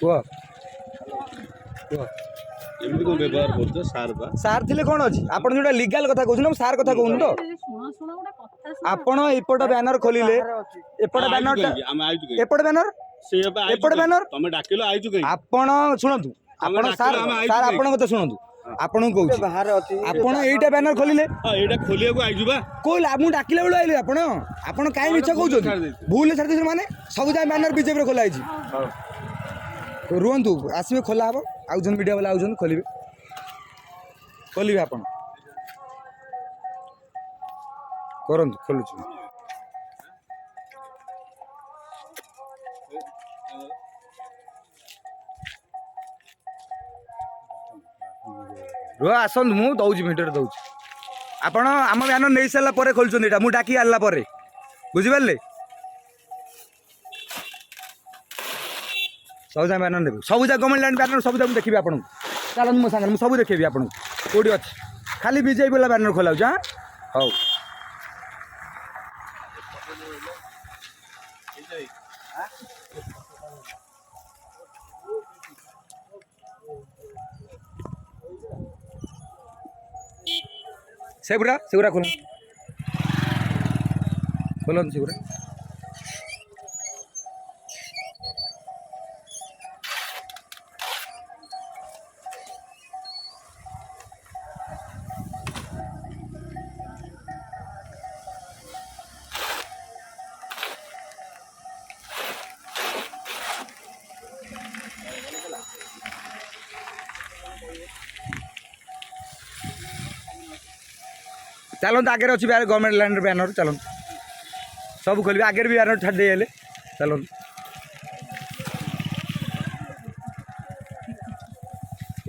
कुह कुह एमती को व्यवहार करछ सार बा सार थिले कोन अछि आपण जोटा लीगल कथा कहू ना सार कथा कहू तो ଶୁଣ ଶୁଣ ଗୋଟେ କଥା ଶୁଣ। आपण एपट बैनर खोलिले एपट बैनर हम आइजु कहीं एपट बैनर से बा एपट बैनर तमे डाकिलो आइजु कहीं आपण शुणतु आपण डाकिलो, सार ଆମେ ଆଇଛୁ सार କାଇଁ? आपण कथा शुणतु आपण कहू आपण एइटा बैनर खोलिले हां एटा खोलिया को आइजु बा कोई मु डाकिला बेलो आइले आपण आपण काई मिछ कहउछन भूल छाड़ देछ माने सब जाय बैनर बीजेपी रे खोला आइछि रुहंतु आसीबे खोला हबो आउ जन मीडिया वाला आउ जन खोलिबे खोलिबे आपण करंतु खोलुछु रो आसंत मु दउछि मीटर दउछि आपण आम बैनर नहीं सारा पर खोलुछन एटा मु डाकी आला पर बुझि पारले सब जा बैनर देबे सब जा गवर्नमेंट लैंड बैनर सब जा देखिबे आपण चलन मो संग मु सब देखिबे आपण कोडी अछि खाली बीजेपी वाला बैनर खोलाउ जा हौ सेगुरा खोलन खोलन सेगुरा चलो तो आगे अच्छी गवर्नमेंट लैंड बैनर चलो सब खोल आगे भी बैनर छाड़ दे चलो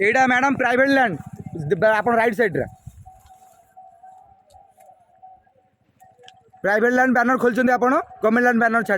एटा मैडम प्राइवेट लैंड आप राइट साइड रे प्राइवेट लैंड बैनर खोलते आप गवर्नमेंट लैंड बैनर